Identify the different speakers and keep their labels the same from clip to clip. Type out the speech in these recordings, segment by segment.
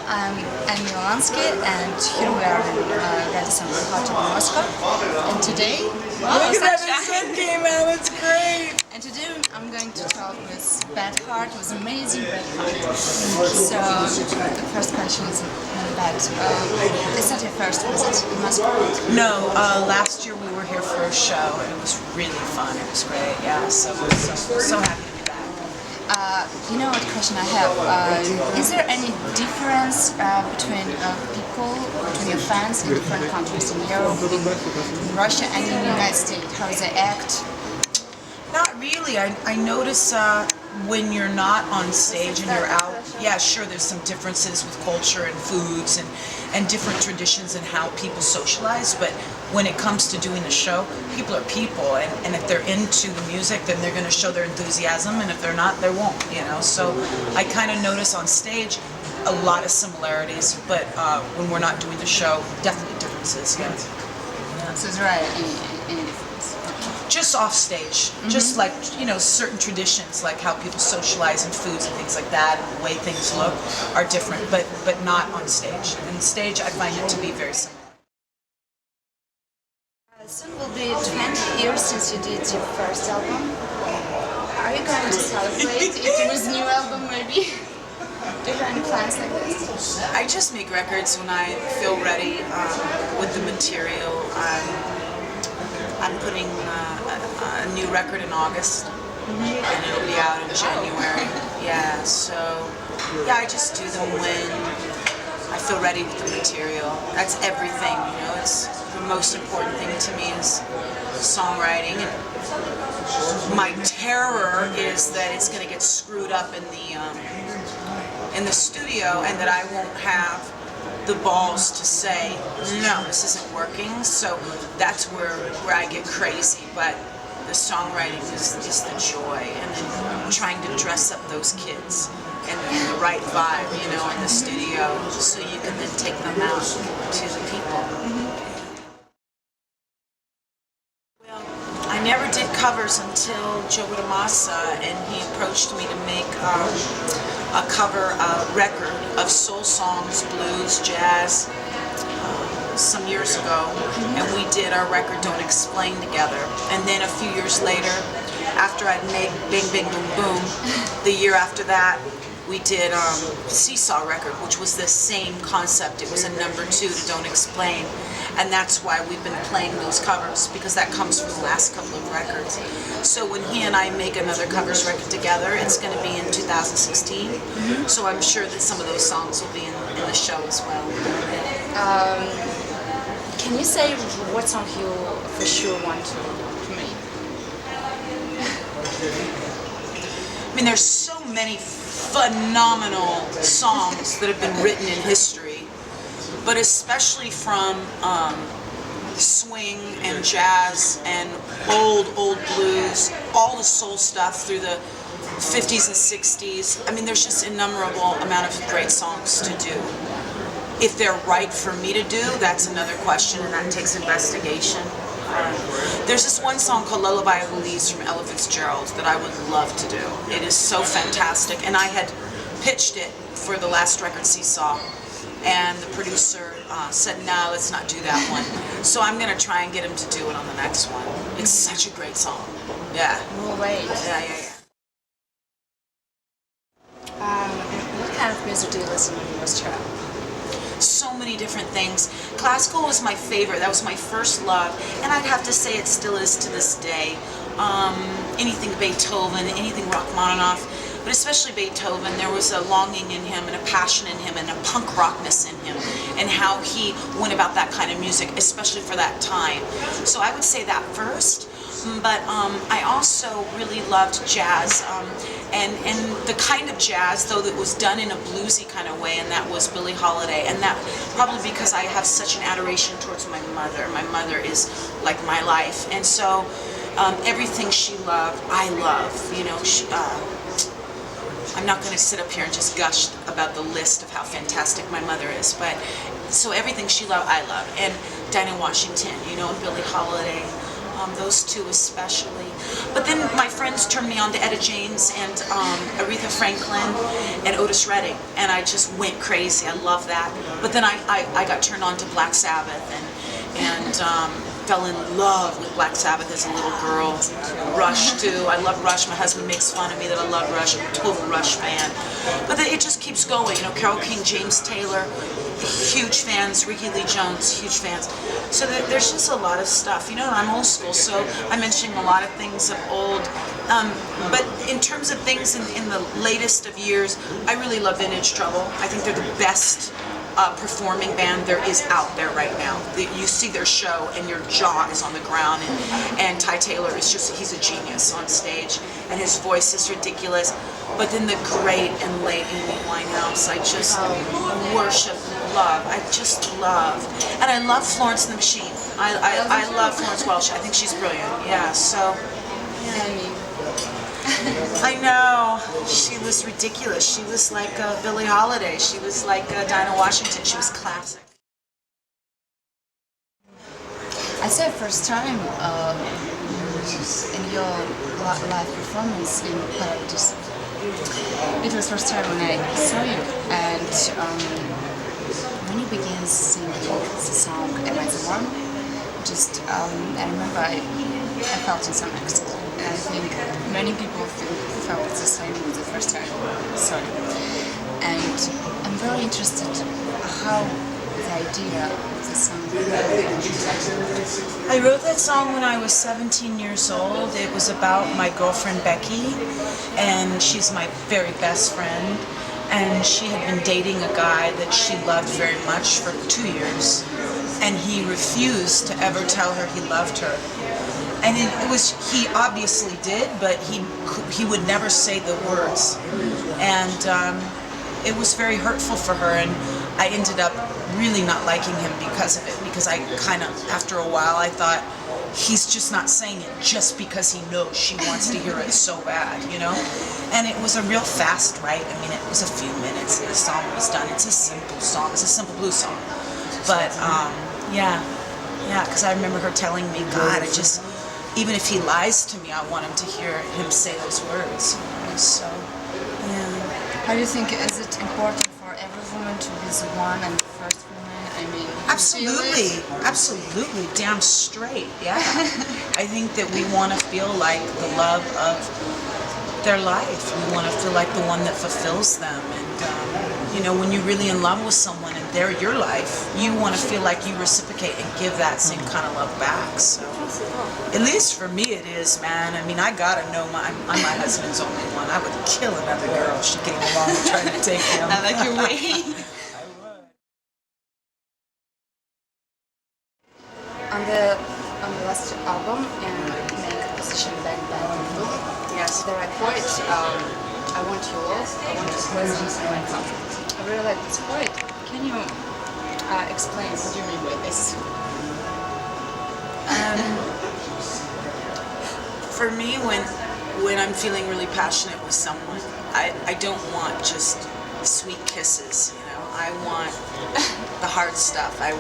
Speaker 1: I'm Annie Olansky, and here we are in Radisson Hotel in Moscow. And today,
Speaker 2: look at that sun came out. It's great.
Speaker 1: And today I'm going to talk with Beth Hart. It was amazing, Beth Hart. So the first question is, Beth, is that your first visit in Moscow?
Speaker 2: No, last year we were here for a show, and it was really fun. It was great. Yeah, so happy to be back.
Speaker 1: You know what question I have? Is there any difference between people, between your fans in different countries, in Europe, in Russia, and in the United States? How they act?
Speaker 2: Not really. I notice when you're not on stage and you're out, yeah, sure, there's some differences with culture and foods and different traditions and how people socialize, but when it comes to doing a show, people are people, and if they're into the music, then they're going to show their enthusiasm, and if they're not, they won't, you know. So I kind of notice on stage a lot of similarities, but when we're not doing the show, definitely differences, yeah.
Speaker 1: So is there any difference?
Speaker 2: Just off stage, just like, you know, certain traditions, like how people socialize and foods and things like that, and the way things look are different, but not on stage. On stage, I find it to be very similar.
Speaker 1: Soon will be 20 years since you did your first album. Are you going to celebrate it with a new album, maybe? Do you have any plans like this?
Speaker 2: I just make records when I feel ready with the material. I'm putting a new record in August, and it'll be out in January. Yeah, so yeah, I just do them when I feel ready with the material. That's everything, you know. It's the most important thing to me is songwriting. And my terror is that it's going to get screwed up in the studio, and that I won't have the balls to say, no, this isn't working. So that's where I get crazy. But the songwriting is the joy, and then trying to dress up those kids and the right vibe, you know, in the studio, so you can then take them out to the people. Well, I never did covers until Joe Massa, and he approached me to make a cover record of soul songs, blues, jazz, some years ago, and we did our record Don't Explain together. And then a few years later, after I'd made Bing Bing Boom Boom, the year after that, we did Seesaw record, which was the same concept. It was a #2 to Don't Explain, and that's why we've been playing those covers, because that comes from the last couple of records. So when he and I make another covers record together, it's going to be in 2016. So I'm sure that some of those songs will be in the show as well.
Speaker 1: Can you say what song you for sure want to make?
Speaker 2: I mean, there's so many phenomenal songs that have been written in history, but especially from swing and jazz and old blues, all the soul stuff through the 50s and 60s. I mean, there's just innumerable amount of great songs to do. If they're right for me to do, that's another question, and that takes investigation. There's this one song called Lullaby of Elise from Ella Fitzgerald that I would love to do. It is so fantastic, and I had pitched it for the last record, Seesaw, and the producer said, no, let's not do that one. So I'm going to try and get him to do it on the next one. It's such a great song. Yeah.
Speaker 1: We'll wait.
Speaker 2: Yeah.
Speaker 1: What kind of music do you listen to when you travel?
Speaker 2: So many different things. Classical was my favorite. That was my first love, and I'd have to say it still is to this day. Anything Beethoven, anything Rachmaninoff, but especially Beethoven. There was a longing in him and a passion in him and a punk rockness in him, and how he went about that kind of music, especially for that time. So I would say that first. But I also really loved jazz, and the kind of jazz, though, that was done in a bluesy kind of way, and that was Billie Holiday. And that probably because I have such an adoration towards my mother. My mother is like my life, and so everything she loved, I love. You know, I'm not going to sit up here and just gush about the list of how fantastic my mother is, but so everything she loved, I love. And Dinah Washington, you know, and Billie Holiday. those two especially. But then my friends turned me on to Etta James and Aretha Franklin and Otis Redding, and I just went crazy. I love that. But then I got turned on to Black Sabbath and fell in love with Black Sabbath as a little girl. Rush too. I love Rush. My husband makes fun of me that I love Rush. I'm a total Rush fan. But it just keeps going. You know, Carole King, James Taylor, huge fans. Ricky Lee Jones, huge fans. So there's just a lot of stuff. You know, I'm old school, so I'm mentioning a lot of things of old. But in terms of things in the latest of years, I really love Vintage Trouble. I think they're the best performing band there is out there right now. You see their show and your jaw is on the ground, and Ty Taylor is he's a genius on stage, and his voice is ridiculous. But then the great and late Amy Winehouse, I just worship, love, I just love. And I love Florence and the Machine. I love Florence Welch. I think she's brilliant. Yeah, so.
Speaker 1: Amy.
Speaker 2: I know. She was ridiculous. She was like Billie Holiday. She was like Dinah Washington. She was classic.
Speaker 1: I saw first time in your live performance in Paradise. It was first time when I saw you, and when you began singing the song "Am I the One?", I remember I felt in some extent. I think many people felt the same with the first time I saw you. And I'm very interested how the idea of the song.
Speaker 2: I wrote that song when I was 17 years old. It was about my girlfriend Becky, and she's my very best friend. And she had been dating a guy that she loved very much for 2 years, and he refused to ever tell her he loved her. And he obviously did, but he would never say the words. And it was very hurtful for her, and I ended up really not liking him because of it, because I kind of, after a while, I thought, he's just not saying it just because he knows she wants to hear it so bad, you know? And it was a real fast write. I mean, it was a few minutes and the song was done. It's a simple song. It's a simple blues song. But, yeah, because I remember her telling me, God, even if he lies to me, I want him to hear him say those words. So, yeah.
Speaker 1: How do you think, is it important for every woman to be the one and the first woman? I mean,
Speaker 2: absolutely, absolutely, damn straight, yeah. I think that we want to feel like the love of their life. We want to feel like the one that fulfills them. And, you know, when you're really in love with someone and they're your life, you want to feel like you reciprocate and give that same kind of love back. So, at least for me it is, man. I mean, I gotta know I'm my husband's only one. I would kill another girl if she came along and tried to take him.
Speaker 1: I like your way. On the last album, in main composition Bang Bang Boom,
Speaker 2: Yes.
Speaker 1: there I quote, I want your love, I want your presence and my comfort. I really like this quote. Can you explain what you mean by this?
Speaker 2: For me, when I'm feeling really passionate with someone, I don't want just sweet kisses, you know. I want the hard stuff. I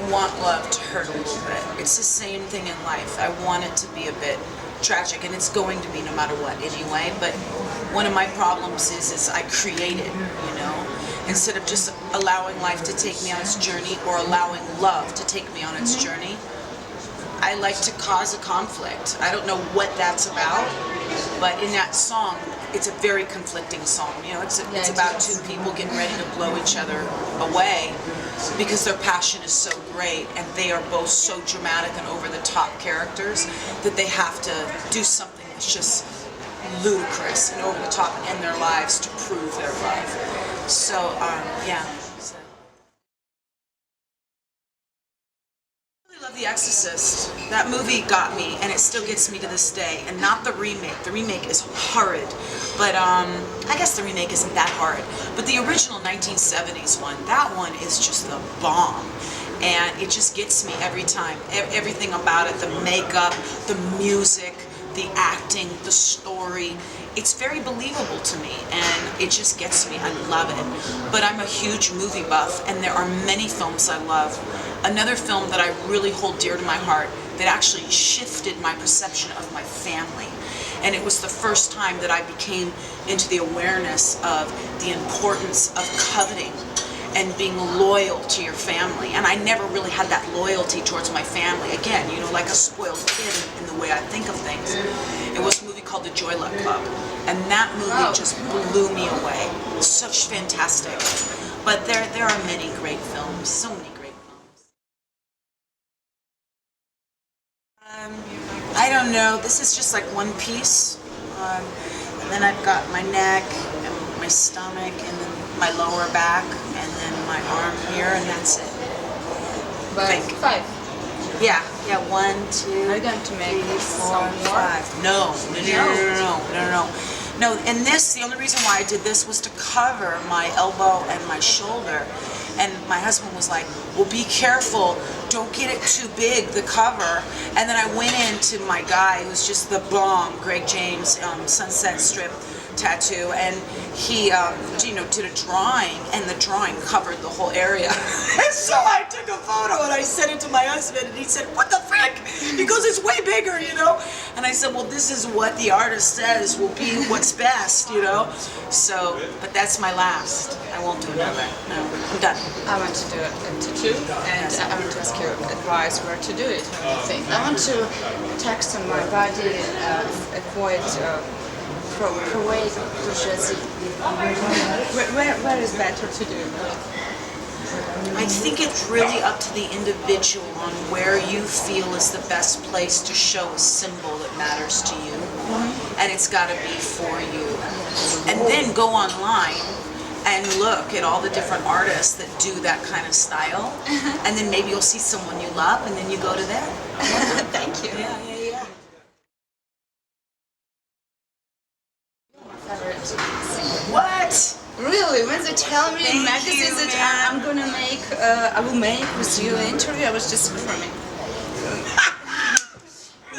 Speaker 2: want love to hurt a little bit. It's the same thing in life. I want it to be a bit tragic, and it's going to be no matter what anyway. But one of my problems is I create it, you know. Instead of just allowing life to take me on its journey or allowing love to take me on its journey, I like to cause a conflict. I don't know what that's about, but in that song, it's a very conflicting song. You know, it's about two people getting ready to blow each other away because their passion is so great and they are both so dramatic and over-the-top characters that they have to do something that's just ludicrous and over-the-top and end their lives to prove their love. So, yeah. I love The Exorcist. That movie got me, and it still gets me to this day. And not the remake. The remake is horrid, but I guess the remake isn't that horrid. But the original 1970s one, that one is just the bomb, and it just gets me every time. Everything about it, the makeup, the music, the acting, the story. It's very believable to me, and it just gets me. I love it. But I'm a huge movie buff, and there are many films I love. Another film that I really hold dear to my heart that actually shifted my perception of my family. And it was the first time that I became into the awareness of the importance of coveting and being loyal to your family. And I never really had that loyalty towards my family. Again, you know, like a spoiled kid in the way I think of things. It was a movie called The Joy Luck Club. And that movie just blew me away. Such fantastic. But there are many great films, so many great films. I don't know, this is just like one piece. And then I've got my neck and my stomach and then my lower back and then my arm here, and that's it.
Speaker 1: But 5.
Speaker 2: Yeah, 1, 2,
Speaker 1: Are you going to make
Speaker 2: 3, 4, 5. No. No, and this, the only reason why I did this was to cover my elbow and my shoulder. And my husband was like, well, be careful, don't get it too big, the cover. And then I went into my guy, who's just the bomb, Greg James, Sunset Strip tattoo, and he you know, did a drawing, and the drawing covered the whole area. So I took a photo and I sent it to my husband, and he said, what the frick? He goes, it's way bigger, you know? And I said, well, this is what the artist says will be what's best, you know? So, but that's my last. I won't do another. No, I'm done.
Speaker 1: I want to do a tattoo, and I want to ask your advice where to do it. What do you think? I want to text on my body, avoid where is better to do it?
Speaker 2: I think it's really up to the individual on where you feel is the best place to show a symbol that matters to you. And it's got to be for you. And then go online and look at all the different artists that do that kind of style. And then maybe you'll see someone you love, and then you go to them.
Speaker 1: Thank you.
Speaker 2: Yeah. What?
Speaker 1: Really? When they tell me in magazines that I'm gonna make, I will make with you an interview, I was just screaming.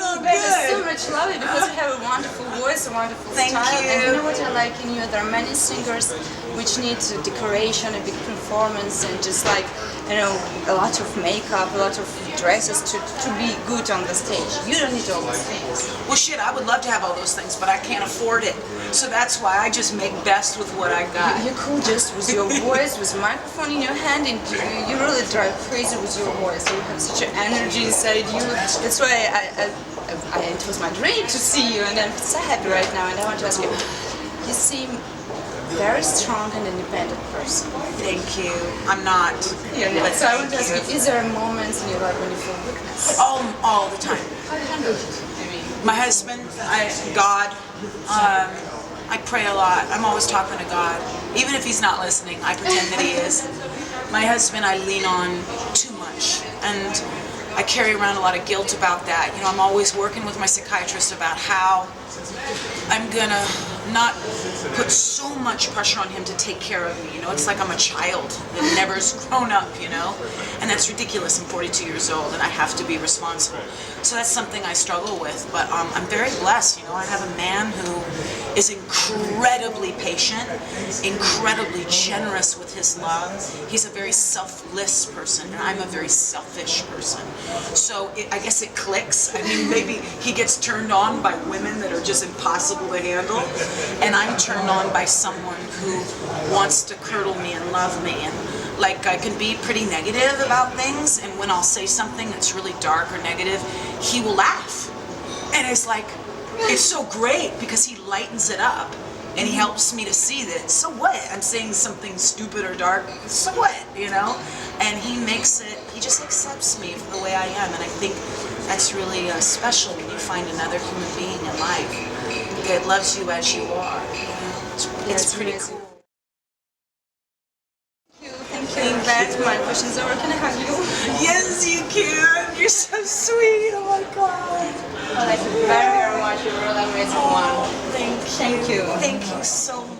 Speaker 1: I so much love it because you have a wonderful voice, a wonderful style. And you know what I like in you? There are many singers which need decoration, a big performance, and just like, you know, a lot of makeup, a lot of dresses to be good on the stage. You don't need all those things.
Speaker 2: Well, shit, I would love to have all those things, but I can't afford it. So that's why I just make best with what I got.
Speaker 1: You could just with your voice, with a microphone in your hand, and you really drive crazy with your voice. You have such an energy inside you. That's why it was my dream to see you, and I'm so happy right now. And I want to ask you, you seem very strong and independent person.
Speaker 2: Thank you. I'm not.
Speaker 1: You're not. So I want to ask you, is there moments in your life when you feel weakness?
Speaker 2: All the time. My husband, God, I pray a lot. I'm always talking to God. Even if he's not listening, I pretend that he is. My husband, I lean on too much. And I carry around a lot of guilt about that. You know, I'm always working with my psychiatrist about how I'm gonna not put so much pressure on him to take care of me. You know, it's like I'm a child that never's grown up, you know? And that's ridiculous. I'm 42 years old and I have to be responsible. So that's something I struggle with, but I'm very blessed. You know, I have a man who is incredibly patient, incredibly generous with his love. He's a very selfless person, and I'm a very selfish person. So I guess it clicks. I mean, maybe he gets turned on by women that are just impossible to handle, and I'm turned on by someone who wants to curdle me and love me. And like, I can be pretty negative about things, and when I'll say something that's really dark or negative, he will laugh. And it's like, it's so great because he lightens it up and he helps me to see that, so what? I'm saying something stupid or dark, so what, you know? And he makes it, he just accepts me for the way I am, and I think that's really special when you find another human being in life that loves you as you are. You know? It's pretty cool.
Speaker 1: Thank you, Beth. My question's over. Can I hug you?
Speaker 2: Yes, you can. You're so sweet. Oh my God.
Speaker 1: I like you very, very much. You're an amazing one.
Speaker 2: Thank you. Thank you so much.